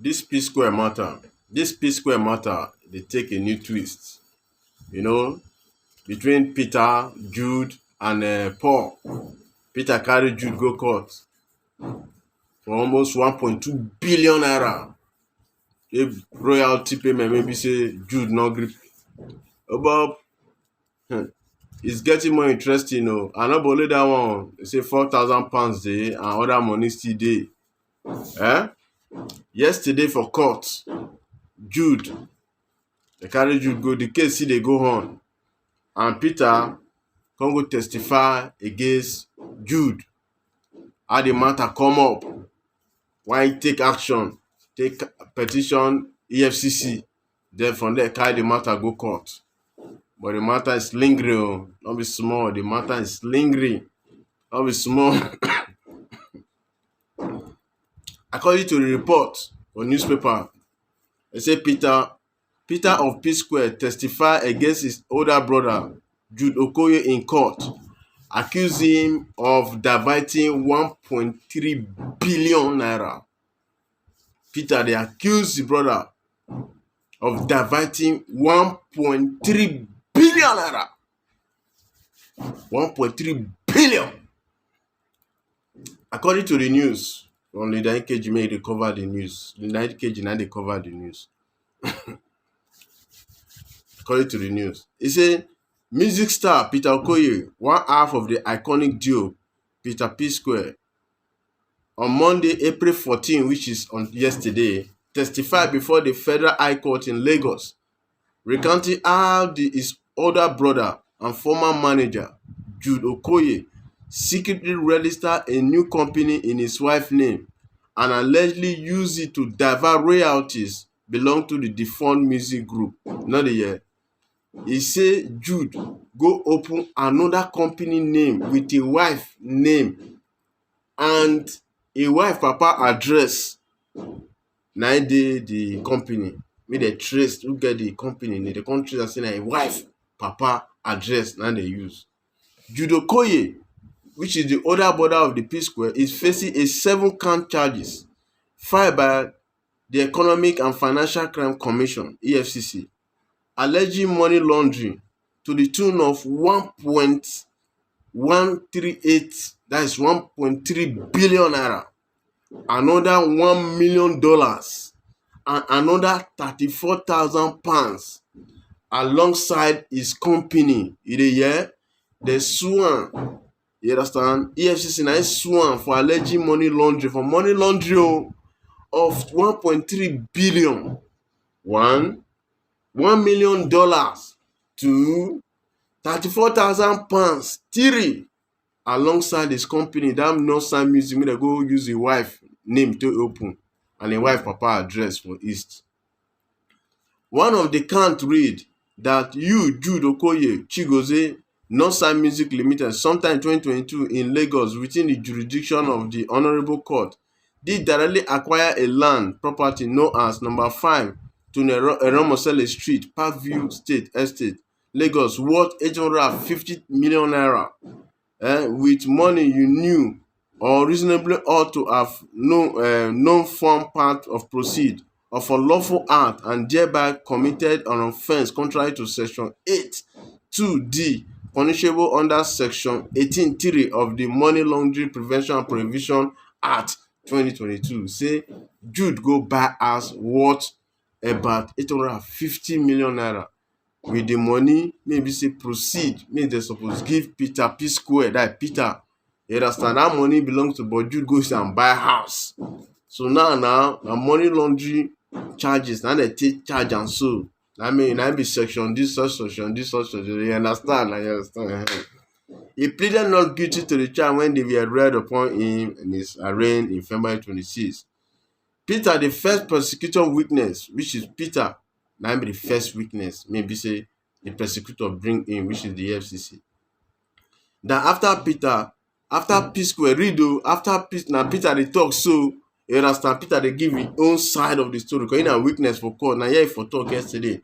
This PSquare matter, they take a new twist. You know, between Peter, Jude, and Paul. Peter carried Jude go court for almost 1.2 billion naira. If royalty payment, maybe say Jude no grip. But it's getting more interesting. I no believe that one. They say £4,000 day and other money still day. Yesterday for court, Jude, they carry Jude go. The case still dey go on, and Peter come go testify against Jude. How the matter come up, why he take action, take petition EFCC. Then from there carry the matter go court. But the matter is lingering. Not be small. The matter is lingering. Not be small. According to the report on newspaper, they say Peter of PSquare testified against his older brother, Jude Okoye, in court, accusing him of diverting 1.3 billion naira. Peter, they accused his brother of diverting 1.3 billion naira. 1.3 billion. According to the news, on the KG may they cover the news. The KG now they cover the news. According to the news, he said music star Peter Okoye, one half of the iconic duo Peter PSquare, on Monday, April 14, which is on yesterday, testified before the Federal High Court in Lagos, recounting how his older brother and former manager, Jude Okoye, secretly registered a new company in his wife's name and allegedly used it to divert royalties belong to the defunct music group. Not the year. He said Jude go open another company name with a wife name and a wife papa address. Now the company. May they trace who get the company. They can't trace and say a wife papa address. Now they use. Jude Okoye, which is the older brother of the PSquare, is facing a 7-count charges filed by the Economic and Financial Crime Commission (EFCC), alleging money laundering to the tune of 1.138, that is 1.3 billion naira, another $1 million, and another £34,000 alongside his company. They sue am. You understand? EFCC now sue am for alleging money laundering, of 1.3 billion. $1 million to £34,000 theory alongside his company. That no sign music, they go use a wife name to open and a wife papa address for East. One of the count read that you, Jude Okoye, Chigozie, Non-Sign Music Limited, sometime in 2022 in Lagos, within the jurisdiction of the Honorable Court, did directly acquire a land property known as number 5 to Eromosele Street, Parkview State Estate, Lagos, worth 850 million naira, with money you knew or reasonably ought to have known form part of proceed of a lawful act and thereby committed an offence contrary to Section 8(2)(d), punishable under Section 18(3) of the Money Laundering Prevention and Prohibition Act 2022. Say Jude go buy house worth about 850 million naira. With the money, maybe say proceed, maybe they suppose give Peter PSquare, that Peter. You understand? That money belongs to, but Jude goes and buy house. So now money laundering charges, now they take charge and so. I mean, I be section, this such section, this such section. You understand? He pleaded not guilty to the charge when they were read upon him and his arraigned in February 26. Peter, the first prosecutor witness, which is Peter, now be the first witness, maybe say the prosecutor bring in, which is the FCC. That after PSquare read, Peter they talk, so you understand, Peter they give his own side of the story because he a witness for court. Now here for talk yesterday.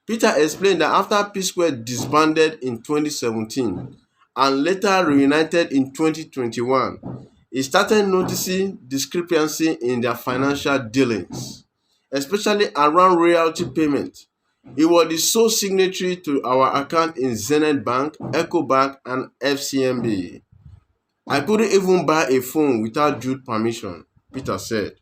Peter explained that after PSquare disbanded in 2017 and later reunited in 2021, he started noticing discrepancy in their financial dealings. especially around royalty payment. He was the sole signatory to our account in Zenith Bank, Ecobank, and FCMB. I couldn't even buy a phone without Jude's permission, Peter said.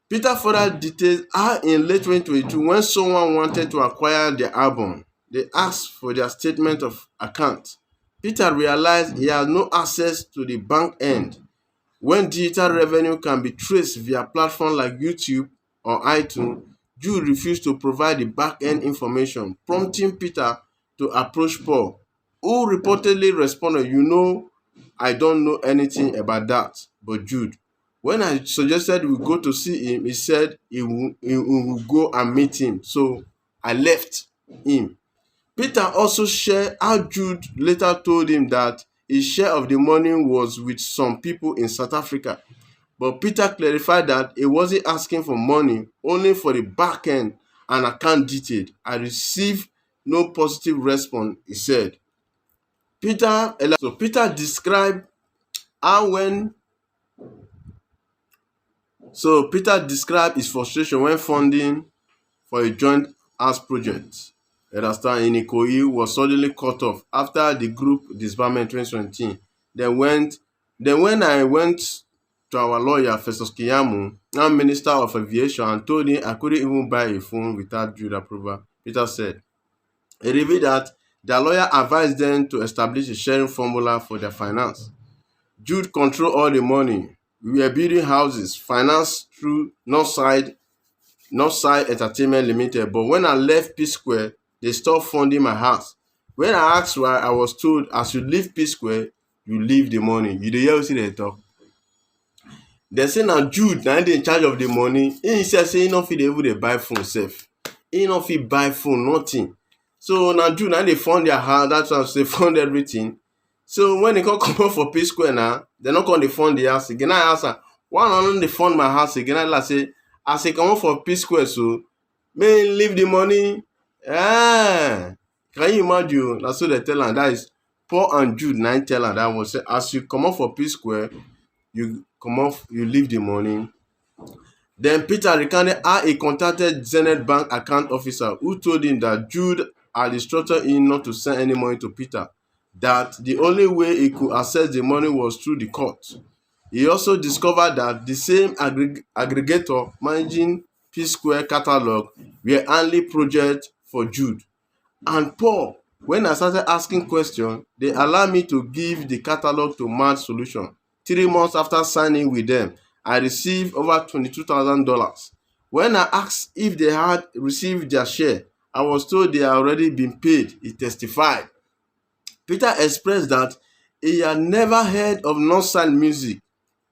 Peter further details how in late 2022, when someone wanted to acquire their album, they asked for their statement of account. Peter realized he had no access to the bank end. When digital revenue can be traced via platforms like YouTube or iTunes, Jude refused to provide the back-end information, prompting Peter to approach Paul, who reportedly responded, "You know, I don't know anything about that, but Jude." When I suggested we go to see him, he said he will go and meet him. So I left him. Peter also shared how Jude later told him that his share of the money was with some people in South Africa. But Peter clarified that he wasn't asking for money, only for the back end and account detail. I received no positive response, he said. Peter described how when Peter described his frustration when funding for a joint house project. Understand, in Ikoyi was suddenly cut off after the group disbandment in 2017. Then when I went to our lawyer, Festus Kiyamu, now Minister of Aviation, and told him I couldn't even buy a phone without Jude approval, Peter said. He revealed that their lawyer advised them to establish a sharing formula for their finance. Jude controlled all the money. We were building houses, financed through Northside Entertainment Limited, but when I left PSquare, they stopped funding my house. When I asked why, I was told, as you leave PSquare, you leave the money. You dey hear wetin dem talk? Dem say na Jude na dey in charge of the money. He sef say he no fit even dey buy phone sef. He no fit buy phone, nothing. So na Jude na dey fund their house, that's why they fund everything. So when they come comot for PSquare now, dem no come dey fund the house again. I ask am, why una no dey fund my house again? I like say, as he comot for PSquare, so may him leave the money. Can you imagine? Na so they tell am. That is Paul and Jude na tell am that one. Say as you comot for PSquare, you leave the money. Then Peter recounted how he contacted Zenith Bank account officer who told him that Jude had instructed him not to send any money to Peter, that the only way he could access the money was through the court. He also discovered that the same aggregator managing PSquare catalog were handling projects for Jude and Paul. When I started asking questions, they allowed me to give the catalog to Mad Solution. 3 months after signing with them, I received over $22,000. When I asked if they had received their share, I was told they had already been paid, he testified. Peter expressed that he had never heard of non-style music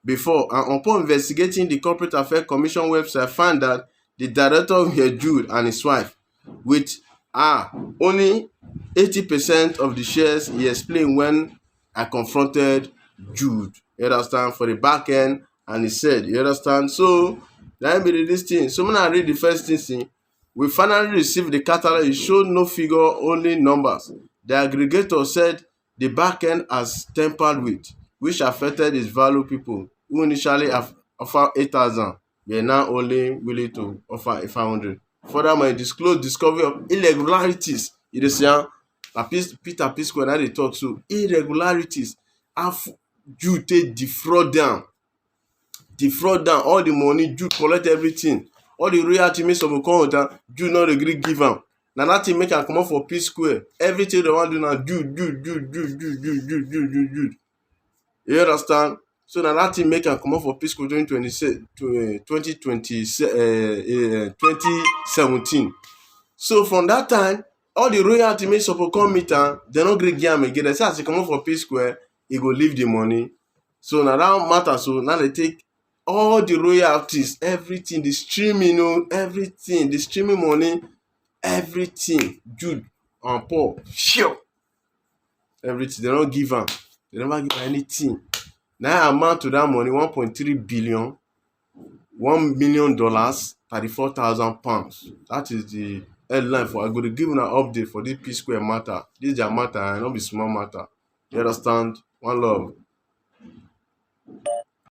before, and upon investigating the Corporate Affairs Commission website, found that the director were Jude and his wife, with only 80% of the shares, he explained when I confronted Jude. You understand? For the back end, and he said, you understand? So, let me read this thing. So, when I read the first thing, we finally received the catalog. It showed no figure, only numbers. The aggregator said the back end has tampered with, which affected his value. People who initially offered 8,000 were now only willing to offer 500. Furthermore, he disclosed discovery of irregularities. You dey see am? Na Peter PSquare na dey talk so. Irregularities. How Jude take defraud am all the money. Jude collect everything. All the royalty wey some come with am, Jude no dey gree give am. Na that thing make am comot for PSquare. Everything they wan do na Jude. You understand? So na that thing make am comot for PSquare 2017. So from that time, all the royalty wey suppose come meet am, dem no gree give am again. Dem say as he comot for PSquare, he go leave the money. So na that matter. So now they take all the royalties, everything, the streaming, everything, the streaming money, everything. Jude and Paul, sure, everything. They don't give am. They never give am anything. Now amount to that money, 1.3 billion, $1 million, 34,000 pounds. That is the headline for. I go to give an update for this PSquare matter. This is their matter, and not be small matter. You understand? One love.